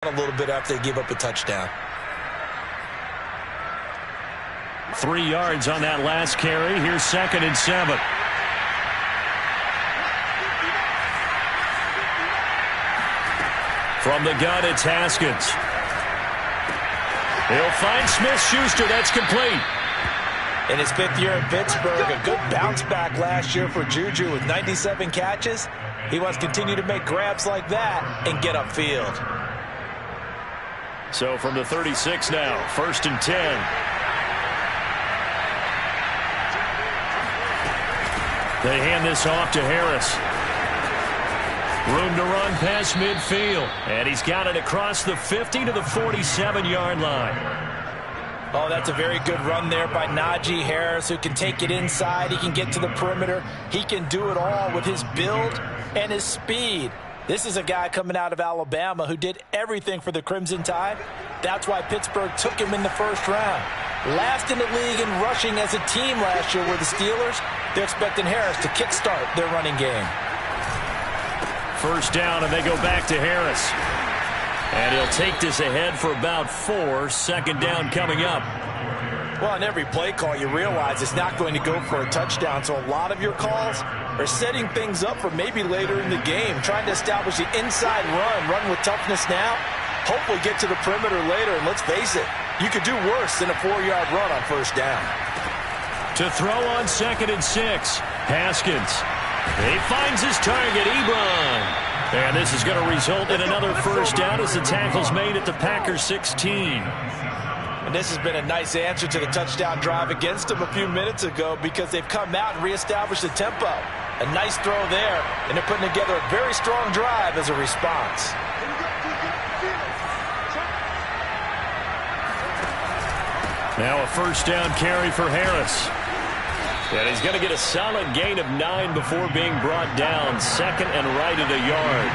a little bit after they give up a touchdown. 3 yards on that last carry. Here's 2nd and 7. From the gun, it's Haskins. He'll find Smith-Schuster. That's complete. In his 5th year in Pittsburgh, a good bounce back last year for Juju with 97 catches. He wants to continue to make grabs like that and get upfield. So from the 36 now, 1st and 10. They hand this off to Harris. Room to run past midfield. And he's got it across the 50 to the 47-yard line. Oh, that's a very good run there by Najee Harris, who can take it inside. He can get to the perimeter. He can do it all with his build and his speed. This is a guy coming out of Alabama who did everything for the Crimson Tide. That's why Pittsburgh took him in the 1st round. Last in the league in rushing as a team last year were the Steelers. They're expecting Harris to kickstart their running game. 1st down, and they go back to Harris. And he'll take this ahead for about 4. 2nd down coming up. Well, in every play call, you realize it's not going to go for a touchdown. So a lot of your calls are setting things up for maybe later in the game, trying to establish the inside run with toughness now, hopefully get to the perimeter later. And let's face it, you could do worse than a 4-yard run on 1st down. To throw on 2nd and 6, Haskins. He finds his target, Ebron. And this is going to result in another 1st down as the tackle's made at the Packers 16. And this has been a nice answer to the touchdown drive against them a few minutes ago because they've come out and reestablished the tempo. A nice throw there, and they're putting together a very strong drive as a response. Now a 1st down carry for Harris. And he's going to get a solid gain of 9 before being brought down. 2nd and right at a yard.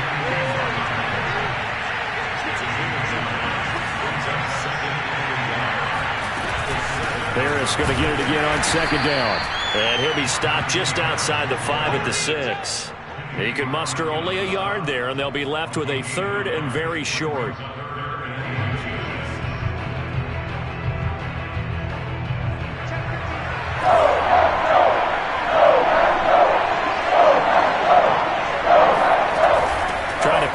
Harris going to get it again on 2nd down. And he'll be stopped just outside the 5 at the 6. He can muster only a yard there, and they'll be left with a 3rd and very short.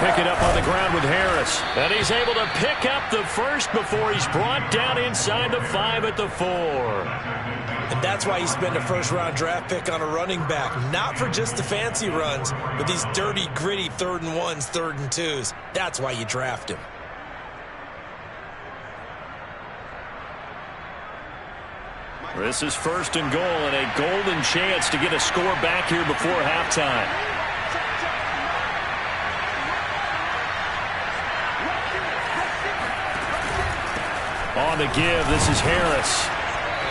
Pick it up on the ground with Harris. And he's able to pick up the 1st before he's brought down inside the 5 at the 4. And that's why you spend a 1st-round draft pick on a running back. Not for just the fancy runs, but these dirty, gritty 3rd and 1s, 3rd and 2s. That's why you draft him. This is 1st and goal and a golden chance to get a score back here before halftime. On the give, this is Harris.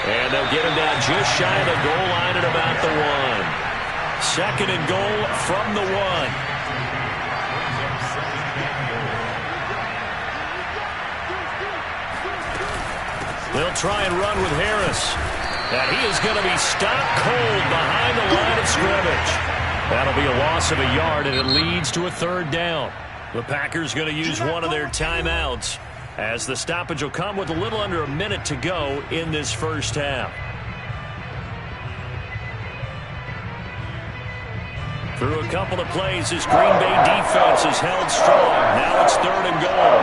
And they'll get him down just shy of the goal line at about the 1. 2nd and goal from the 1. They'll try and run with Harris. And he is going to be stopped cold behind the line of scrimmage. That'll be a loss of a yard, and it leads to a 3rd down. The Packers going to use one of their timeouts, as the stoppage will come with a little under a minute to go in this 1st half. Through a couple of plays, this Green Bay defense is held strong. Now it's 3rd and goal.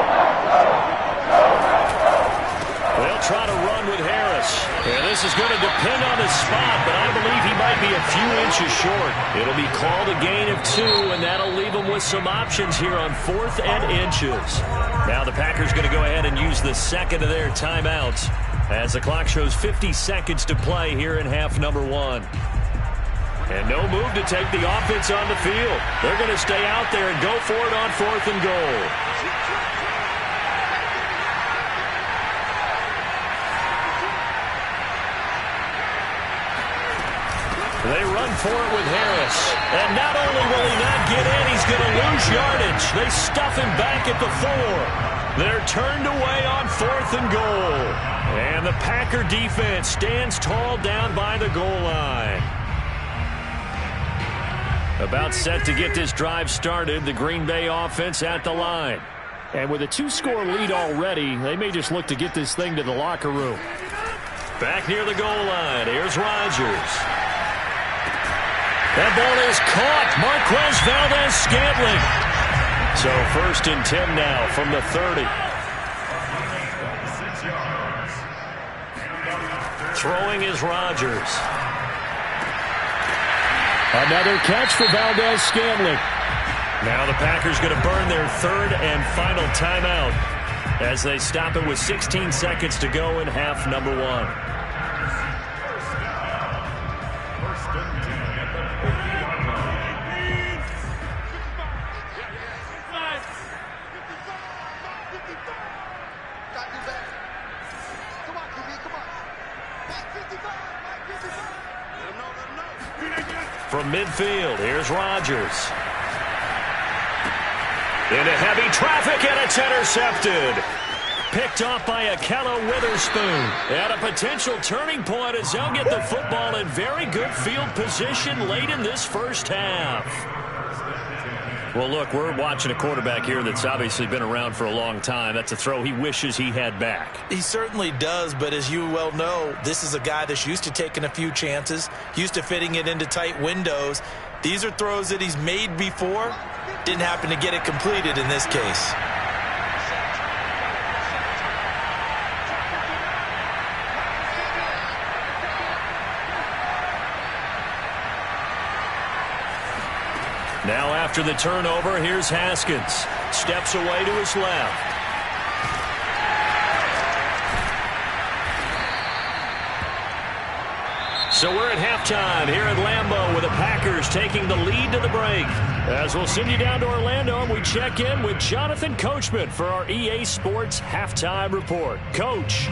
They'll try to run with Harris. And this is going to depend on his spot, but I believe he might be a few inches short. It'll be called a gain of 2, and that'll leave him with some options here on 4th and inches. Now the Packers going to go ahead and use the 2nd of their timeouts as the clock shows 50 seconds to play here in half number 1. And no move to take the offense on the field. They're going to stay out there and go for it on 4th and goal. They run for it with Harris. And not only will he not get in, he's going to lose yardage. They stuff him back at the 4. They're turned away on 4th and goal. And the Packer defense stands tall down by the goal line. About set to get this drive started. The Green Bay offense at the line. And with a 2-score lead already, they may just look to get this thing to the locker room. Back near the goal line, here's Rodgers. That ball is caught. Marquez Valdes-Scantling. So 1st and 10 now from the 30. Throwing is Rodgers. Another catch for Valdes-Scantling. Now the Packers going to burn their 3rd and final timeout as they stop it with 16 seconds to go in half number 1. From midfield, here's Rodgers. Into heavy traffic, and it's intercepted. Picked off by Ahkello Witherspoon. At a potential turning point as they'll get the football in very good field position late in this first half. Well, look, we're watching a quarterback here that's obviously been around for a long time. That's a throw he wishes he had back. He certainly does, but as you well know, this is a guy that's used to taking a few chances, used to fitting it into tight windows. These are throws that he's made before. Didn't happen to get it completed in this case. Now after the turnover, here's Haskins. Steps away to his left. So we're at halftime here at Lambeau with the Packers taking the lead to the break. As we'll send you down to Orlando and we check in with Jonathan Coachman for our EA Sports Halftime Report. Coach.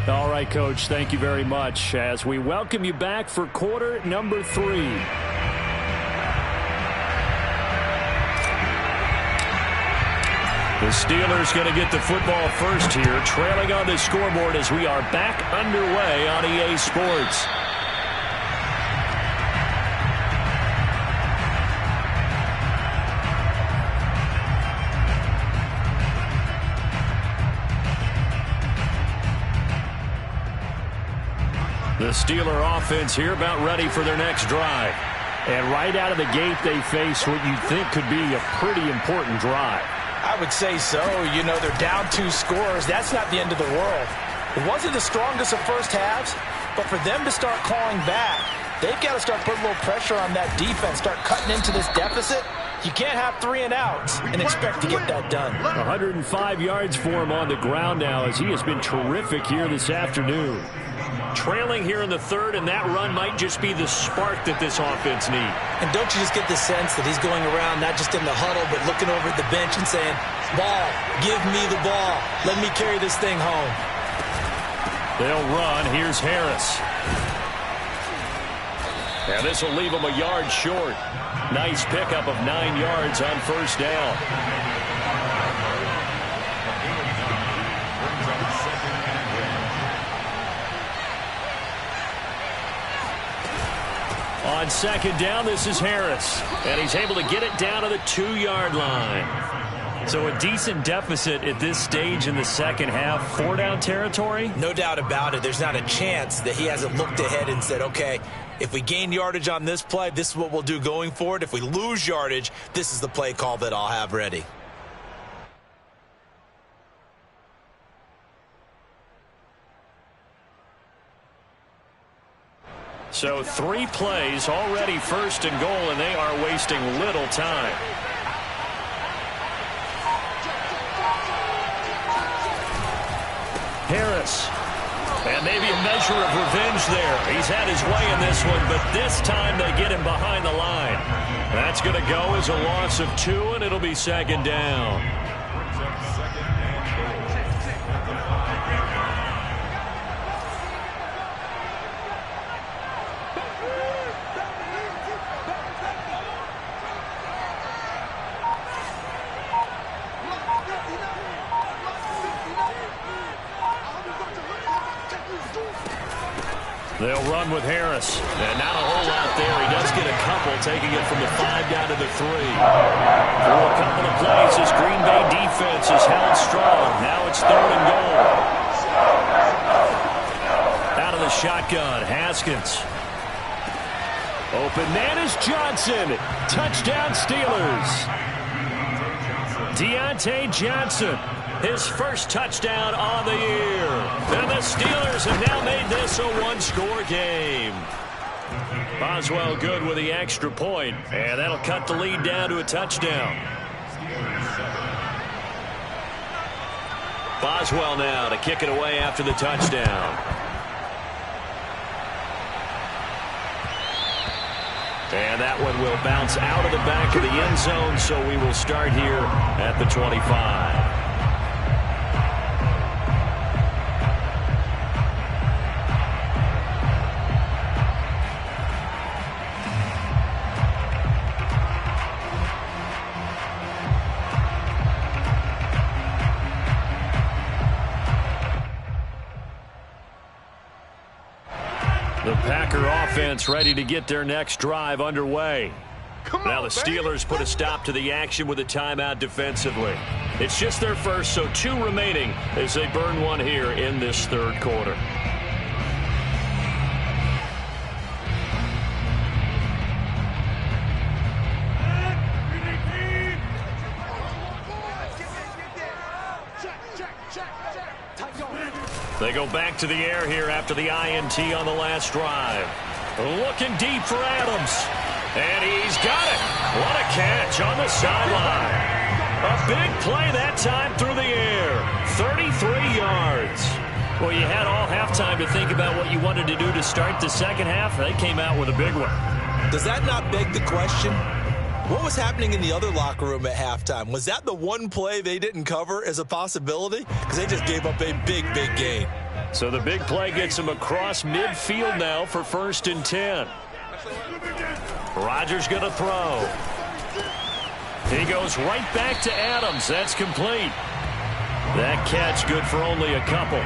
All right, Coach, thank you very much as we welcome you back for quarter number 3. The Steelers going to get the football first here, trailing on the scoreboard as we are back underway on EA Sports. The Steeler offense here about ready for their next drive. And right out of the gate, they face what you'd think could be a pretty important drive. I would say so. You know, they're down 2 scores. That's not the end of the world. It wasn't the strongest of first halves, but for them to start clawing back, they've got to start putting a little pressure on that defense, start cutting into this deficit. You can't have 3 and outs and expect to get that done. 105 yards for him on the ground now as he has been terrific here this afternoon. Trailing here in the 3rd, and that run might just be the spark that this offense needs. And don't you just get the sense that he's going around not just in the huddle, but looking over at the bench and saying, ball, give me the ball. Let me carry this thing home. They'll run. Here's Harris. And this will leave him a yard short. Nice pickup of 9 yards on first down. On second down, this is Harris. And he's able to get it down to the 2-yard line. So a decent deficit at this stage in the second half. 4-down territory? No doubt about it. There's not a chance that he hasn't looked ahead and said, okay, if we gain yardage on this play, this is what we'll do going forward. If we lose yardage, this is the play call that I'll have ready. So 3 plays already 1st and goal, and they are wasting little time. Harris. And maybe a measure of revenge there. He's had his way in this one, but this time they get him behind the line. That's going to go as a loss of 2, and it'll be 2nd down. They'll run with Harris. And not a whole lot there. He does get a couple, taking it from the 5 down to the 3. For a couple of plays, this Green Bay defense is held strong. Now it's 3rd and goal. Out of the shotgun, Haskins. Open man is Johnson. Touchdown Steelers. Deontay Johnson. His first touchdown on the year. And the Steelers have now made this a 1-score game. Boswell good with the extra point, and that'll cut the lead down to a touchdown. Boswell now to kick it away after the touchdown. And that one will bounce out of the back of the end zone, so we will start here at the 25. The Packer offense ready to get their next drive underway. Now the Steelers put a stop to the action with a timeout defensively. It's just their first, so 2 remaining as they burn one here in this 3rd quarter. They go back to the air here after the INT on the last drive. Looking deep for Adams. And he's got it. What a catch on the sideline. A big play that time through the air. 33 yards. Well, you had all halftime to think about what you wanted to do to start the second half. They came out with a big one. Does that not beg the question? What was happening in the other locker room at halftime? Was that the one play they didn't cover as a possibility? Because they just gave up a big, big gain. So the big play gets him across midfield now for 1st and 10. Rodgers going to throw. He goes right back to Adams. That's complete. That catch good for only a couple.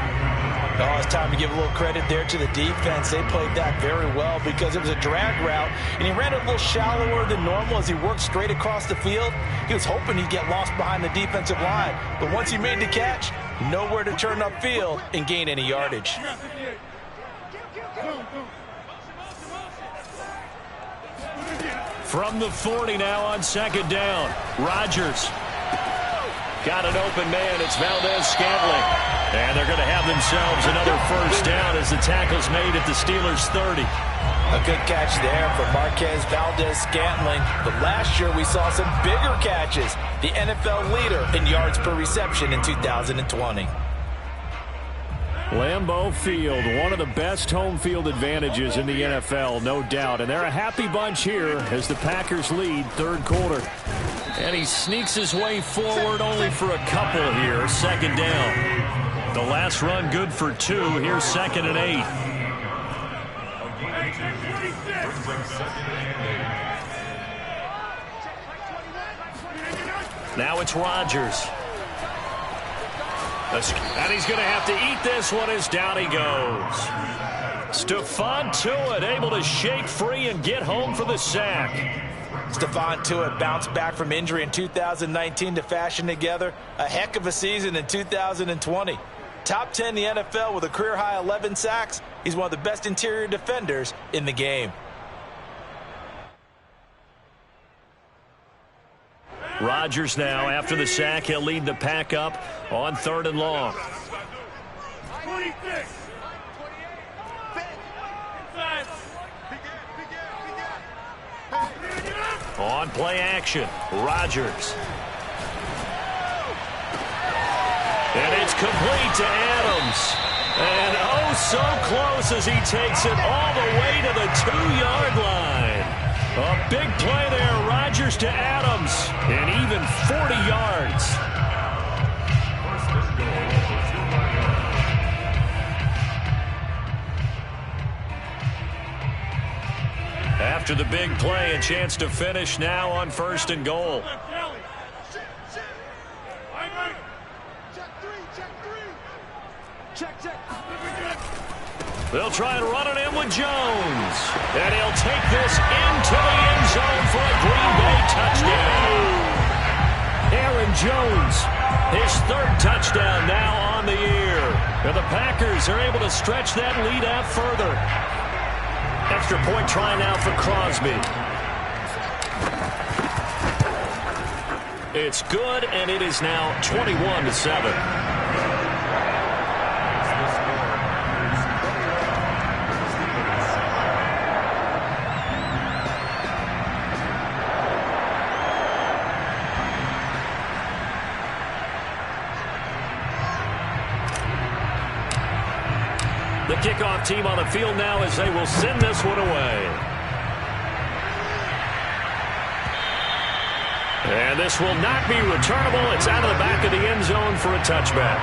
Oh, it's time to give a little credit there to the defense. They played that very well because it was a drag route, and he ran it a little shallower than normal as he worked straight across the field. He was hoping he'd get lost behind the defensive line, but once he made the catch, nowhere to turn upfield and gain any yardage. From the 40 now on 2nd down. Rodgers got an open man. It's Valdez-Scantling. And they're going to have themselves another 1st down as the tackle's made at the Steelers' 30. A good catch there for Marquez Valdez-Scantling. But last year we saw some bigger catches. The NFL leader in yards per reception in 2020. Lambeau Field, one of the best home field advantages in the NFL, no doubt. And they're a happy bunch here as the Packers lead 3rd quarter. And he sneaks his way forward only for a couple here. 2nd down. The last run good for 2. Here's 2nd and 8. Now it's Rodgers. And he's going to have to eat this one as down he goes. Stephon Tuitt able to shake free and get home for the sack. Stephon Tuitt bounced back from injury in 2019 to fashion together a heck of a season in 2020. Top 10 in the NFL with a career-high 11 sacks. He's one of the best interior defenders in the game. Rodgers now, after the sack, he'll lead the pack up on 3rd and long. On play action, Rodgers. And it's complete to Adams. And oh, so close as he takes it all the way to the 2-yard line. A big play there, Rodgers to Adams, and even 40 yards. After the big play, a chance to finish now on 1st and goal. They'll try and run it in with Jones. And he'll take this into the end zone for a Green Bay touchdown. Aaron Jones, his third touchdown now on the year. And the Packers are able to stretch that lead out further. Extra point try now for Crosby. It's good, and it is now 21-7. The kickoff team on the field now as they will send this one away. And this will not be returnable. It's out of the back of the end zone for a touchback.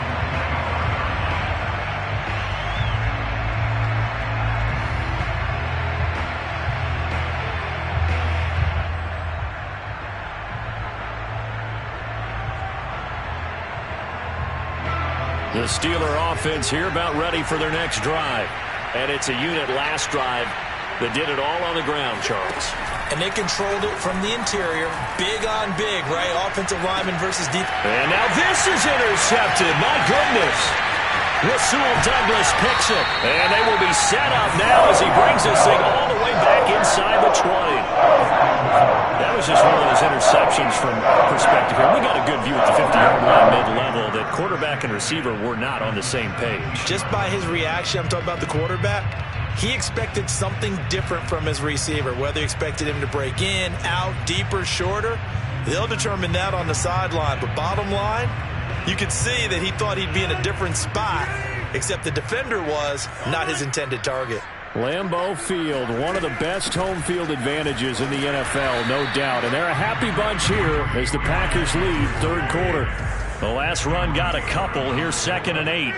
The Steeler offense here about ready for their next drive. And it's a unit last drive that did it all on the ground, Charles. And they controlled it from the interior. Big on big, right? Offensive lineman versus deep. And now this is intercepted. My goodness. Rasul Douglas picks it. And they will be set up now as he brings this thing all the way back inside the 20. That was just one of those interceptions from our perspective here. We got a good view at the 50-yard line mid-level that quarterback and receiver were not on the same page. Just by his reaction, I'm talking about the quarterback, he expected something different from his receiver, whether he expected him to break in, out, deeper, shorter. They'll determine that on the sideline. But bottom line, you could see that he thought he'd be in a different spot, except the defender was not his intended target. Lambeau Field, one of the best home field advantages in the NFL, no doubt. And they're a happy bunch here as the Packers lead third quarter. The last run got a couple. Here's 2nd and 8.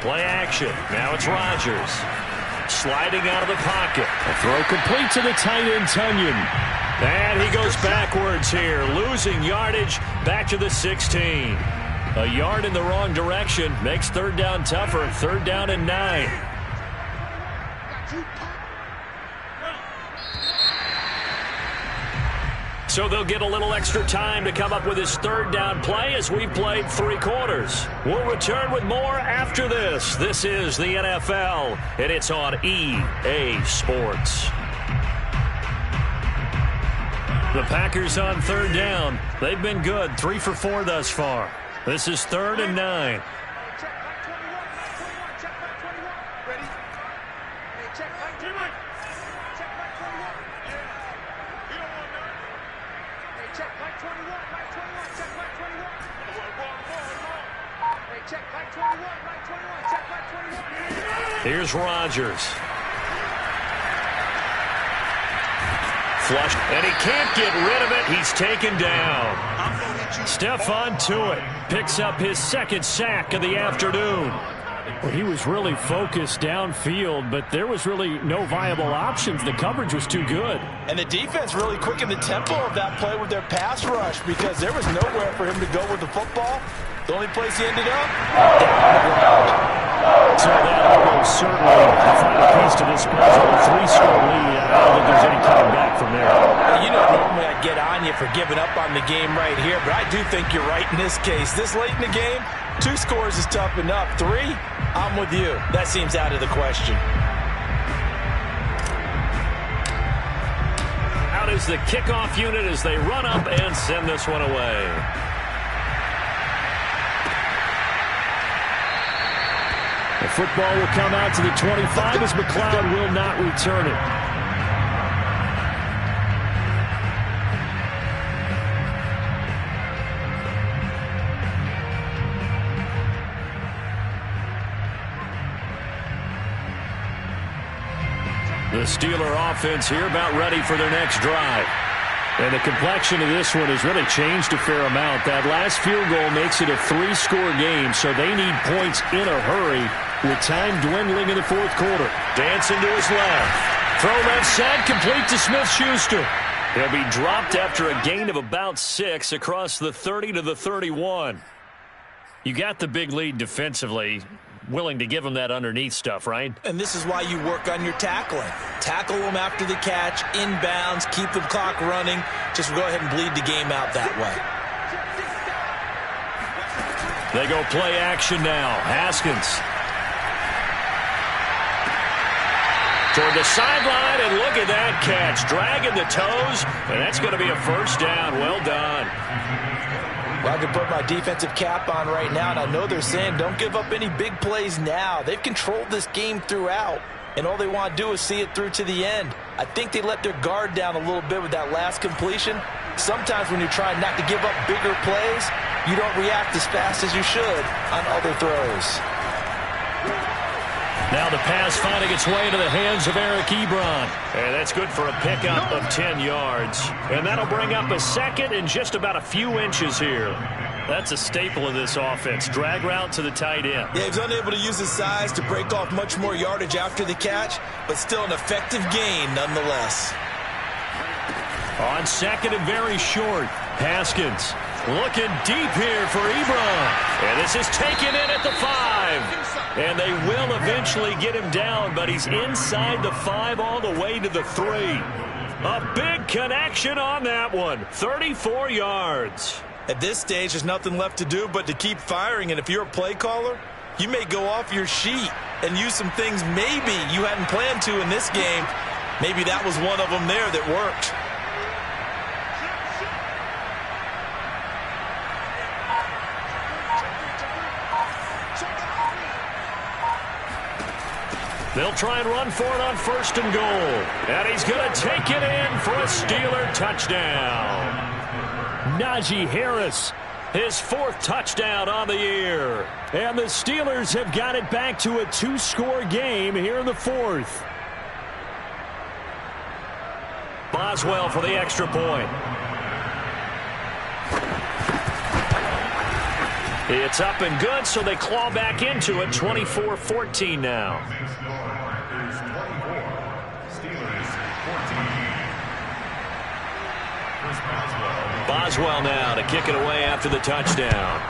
Play action. Now it's Rodgers. Sliding out of the pocket. A throw complete to the tight end, Tunyon. And he goes backwards here, losing yardage back to the 16. A yard in the wrong direction makes third down tougher. 3rd down and 9. So they'll get a little extra time to come up with his 3rd down play as we've played 3 quarters. We'll return with more after this. This is the NFL, and it's on EA Sports. The Packers on 3rd down. They've been good, 3 for 4 thus far. This is 3rd and 9. Here's Rodgers. Flushed, and he can't get rid of it. He's taken down. Stephon Tuitt picks up his 2nd sack of the afternoon. Well, he was really focused downfield, but there was really no viable options. The coverage was too good. And the defense really quickened the tempo of that play with their pass rush because there was nowhere for him to go with the football. The only place he ended up, down on the ground. So that will certainly find a piece to this puzzle. A 3-score lead. I don't think there's any coming back from there. Well, you know, normally I get on you for giving up on the game right here, but I do think you're right in this case. This late in the game, 2 scores is tough enough. 3, I'm with you. That seems out of the question. Out is the kickoff unit as they run up and send this one away. The football will come out to the 25 as McLeod will not return it. The Steeler offense here about ready for their next drive. And the complexion of this one has really changed a fair amount. That last field goal makes it a 3-score game, so they need points in a hurry with time dwindling in the 4th quarter. Dancing to his left. Throw left side, complete to Smith-Schuster. He'll be dropped after a gain of about 6 across the 30 to the 31. You got the big lead defensively, willing to give them that underneath stuff, right? And this is why you work on your tackling. Tackle them after the catch, inbounds, keep the clock running. Just go ahead and bleed the game out that way. They go play action now. Haskins. Toward the sideline, and look at that catch. Dragging the toes, and that's going to be a first down. Well done. Well, I can put my defensive cap on right now, and I know they're saying don't give up any big plays now. They've controlled this game throughout, and all they want to do is see it through to the end. I think they let their guard down a little bit with that last completion. Sometimes when you're trying not to give up bigger plays, you don't react as fast as you should on other throws. Now the pass finding its way into the hands of Eric Ebron. And that's good for a pickup of 10 yards. And that'll bring up a second and just about a few inches here. That's a staple of this offense. Drag route to the tight end. Yeah, he's unable to use his size to break off much more yardage after the catch, but still an effective gain nonetheless. On second and very short, Haskins looking deep here for Ebron. And this is taken in at the 5. And they will eventually get him down, but he's inside the 5 all the way to the 3. A big connection on that one. 34 yards. At this stage, there's nothing left to do but to keep firing. And if you're a play caller, you may go off your sheet and use some things maybe you hadn't planned to in this game. Maybe that was one of them there that worked. They'll try and run for it on first and goal. And he's going to take it in for a Steeler touchdown. Najee Harris, his 4th touchdown on the year. And the Steelers have got it back to a 2-score game here in the 4th. Boswell for the extra point. It's up and good, so they claw back into it. 24-14 now. Boswell now to kick it away after the touchdown.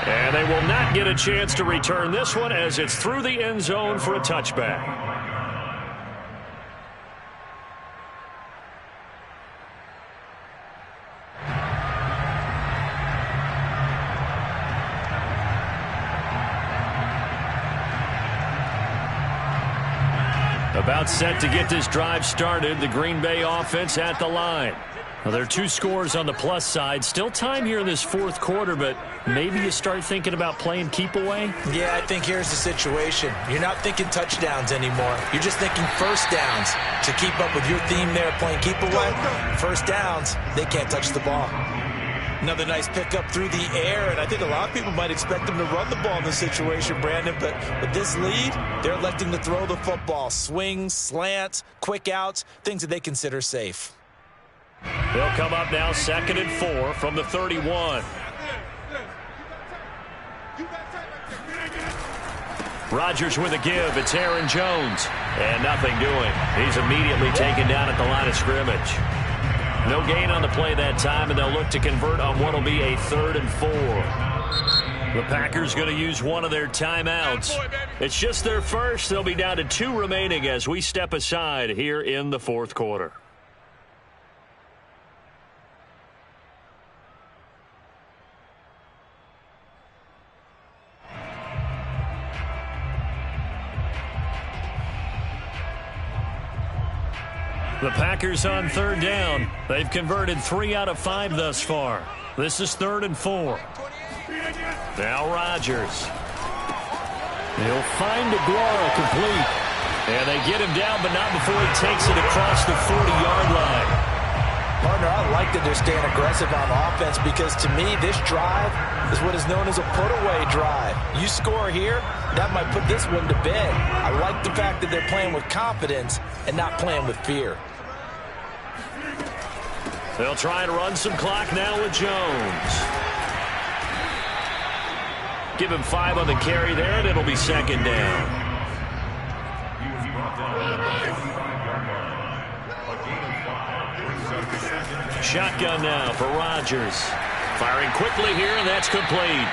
And they will not get a chance to return this one as it's through the end zone for a touchback. About set to get this drive started. The Green Bay offense at the line. Well, there are 2 scores on the plus side. Still time here in this 4th quarter, but maybe you start thinking about playing keep away? Yeah, I think here's the situation. You're not thinking touchdowns anymore. You're just thinking first downs. To keep up with your theme there, playing keep away, first downs, they can't touch the ball. Another nice pickup through the air, and I think a lot of people might expect them to run the ball in this situation, Brandon, but with this lead, they're electing to throw the football. Swings, slants, quick outs, things that they consider safe. They'll come up now 2nd and 4 from the 31. Rodgers with a give. It's Aaron Jones. And nothing doing. He's immediately taken down at the line of scrimmage. No gain on the play that time, and they'll look to convert on what will be a 3rd and 4. The Packers going to use one of their timeouts. It's just their first. They'll be down to 2 remaining as we step aside here in the 4th quarter. The Packers on 3rd down. They've converted 3 out of 5 thus far. This is 3rd and 4. Now Rodgers. He'll find Aguara complete. And they get him down, but not before he takes it across the 40-yard line. Partner, I like that they're staying aggressive on offense because to me, this drive is what is known as a put-away drive. You score here, that might put this one to bed. I like the fact that they're playing with confidence and not playing with fear. They'll try and run some clock now with Jones. Give him 5 on the carry there, and it'll be 2nd down. Shotgun now for Rodgers. Firing quickly here, and that's complete.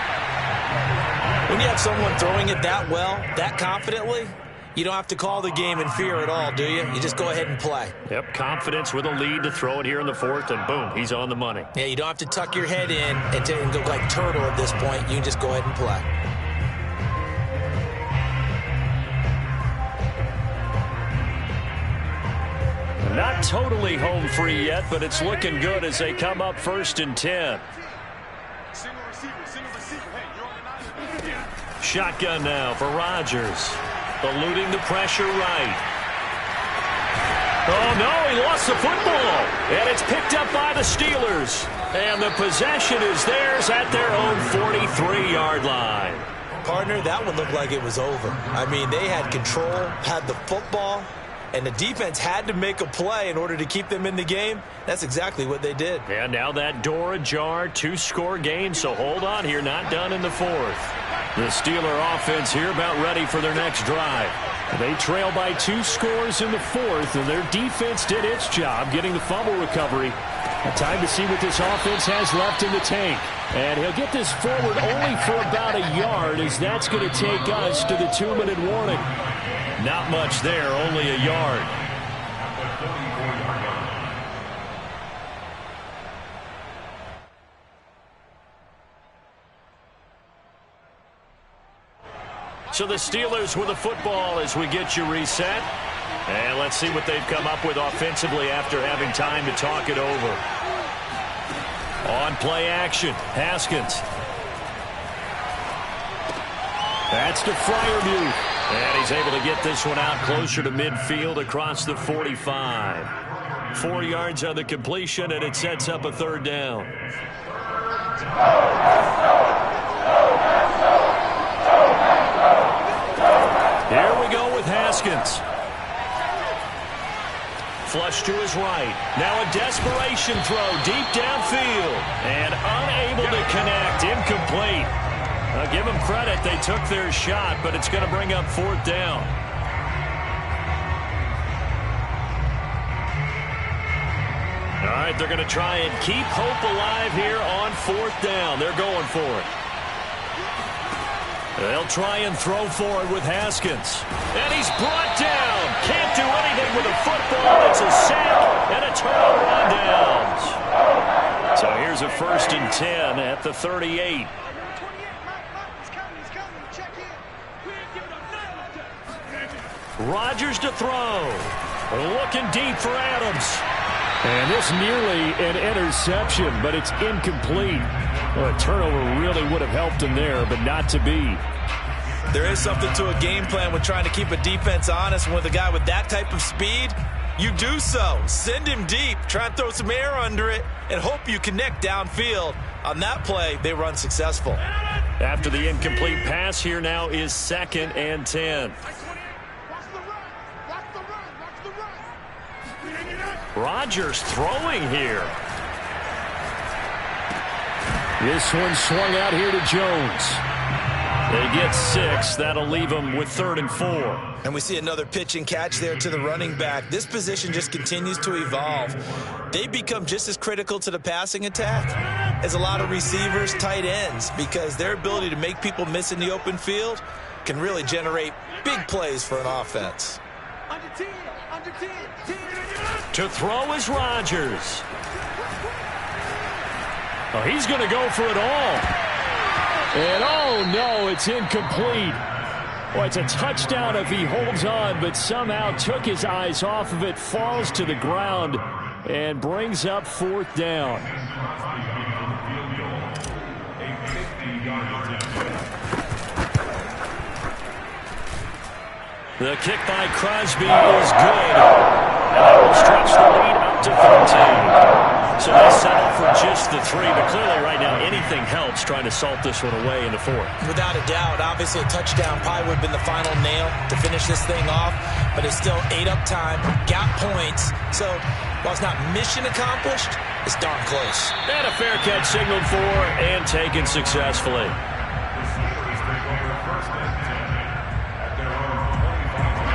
When you have someone throwing it that well, that confidently, you don't have to call the game in fear at all, do you? You just go ahead and play. Yep, confidence with a lead to throw it here in the fourth, and boom, he's on the money. Yeah, you don't have to tuck your head in and go like turtle at this point. You can just go ahead and play. Not totally home free yet, but it's looking good as they come up 1st and 10. Shotgun now for Rodgers. Eluding the pressure right. Oh, no, he lost the football. And it's picked up by the Steelers. And the possession is theirs at their own 43-yard line. Partner, that one looked like it was over. I mean, they had control, had the football, and the defense had to make a play in order to keep them in the game. That's exactly what they did. And now that door ajar, 2-score game, so hold on here, not done in the fourth. The Steeler offense here about ready for their next drive. They trail by 2 scores in the fourth, and their defense did its job getting the fumble recovery. Time to see what this offense has left in the tank. And he'll get this forward only for about a yard, as that's going to take us to the 2-minute warning. Not much there, only a yard. So the Steelers with the football as we get you reset. And let's see what they've come up with offensively after having time to talk it over. On play action, Haskins. That's to Freiermuth. And he's able to get this one out closer to midfield across the 45. 4 yards on the completion, and it sets up a 3rd down. Here we go with Haskins. Flush to his right. Now a desperation throw deep downfield. And unable to connect. Incomplete. Now give them credit. They took their shot, but it's going to bring up 4th down. All right, they're going to try and keep hope alive here on 4th down. They're going for it. They'll try and throw for it with Haskins. And he's brought down. Can't do anything with a football. It's a sack and a turnover on downs. So here's a 1st and 10 at the 38. Rodgers to throw. Looking deep for Adams. And this nearly an interception, but it's incomplete. Well, a turnover really would have helped him there, but not to be. There is something to a game plan with trying to keep a defense honest. And with a guy with that type of speed, you do so. Send him deep. Try and throw some air under it and hope you connect downfield. On that play, they were unsuccessful. After the incomplete pass, here now is 2nd and 10. Rodgers throwing here. This one swung out here to Jones. They get 6. That'll leave them with 3rd and 4. And we see another pitch and catch there to the running back. This position just continues to evolve. They become just as critical to the passing attack as a lot of receivers, tight ends, because their ability to make people miss in the open field can really generate big plays for an offense. To throw is Rodgers. Oh, he's going to go for it all. And oh no, it's incomplete. Well, it's a touchdown if he holds on, but somehow took his eyes off of it, falls to the ground, and brings up 4th down. The kick by Crosby is good. And that will stretch the lead up to 13. So they settle for just the 3, but clearly right now anything helps trying to salt this one away in the 4th. Without a doubt, obviously a touchdown probably would have been the final nail to finish this thing off, but it's still 8 up time, got points, so while it's not mission accomplished, it's darn close. And a fair catch signaled for and taken successfully.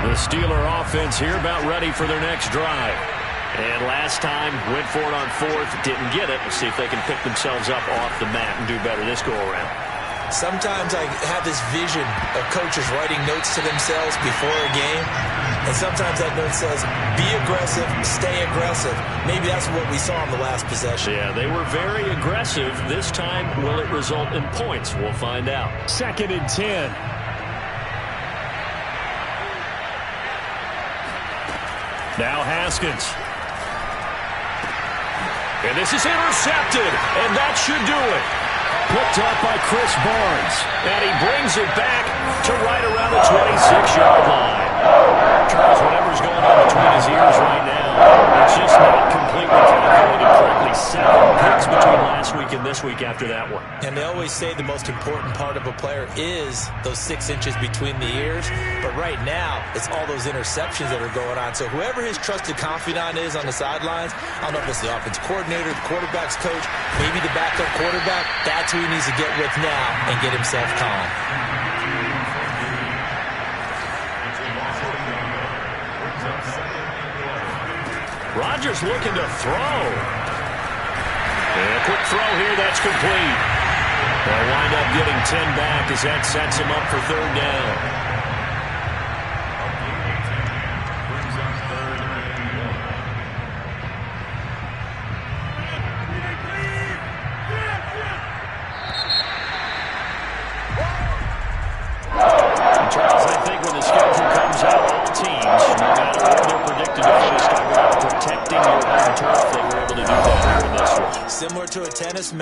The Steeler offense here about ready for their next drive. And last time, went for it on fourth, didn't get it. We'll see if they can pick themselves up off the mat and do better this go-around. Sometimes I have this vision of coaches writing notes to themselves before a game, and sometimes that note says, be aggressive, stay aggressive. Maybe that's what we saw in the last possession. Yeah, they were very aggressive. This time, will it result in points? We'll find out. 2nd and 10. Now Haskins. And this is intercepted, and that should do it. Picked up by Chris Barnes. And he brings it back to right around the 26-yard line. Charles, whatever's going on between his ears right now, it's just not completely calculated correctly. 7 picks between last week and this week after that one. And they always say the most important part of a player is those 6 inches between the ears. But right now, it's all those interceptions that are going on. So whoever his trusted confidant is on the sidelines, I don't know if it's the offense coordinator, the quarterback's coach, maybe the backup quarterback, that's who he needs to get with now and get himself calm. Rodgers looking to throw. And a quick throw here, that's complete. They'll wind up getting 10 back as that sets him up for 3rd down. Charles, I think when the schedule comes out, all teams, no matter where they're predicted to finish, talk about protecting your home turf. They were able to do that here in this one. Similar to a tennis match.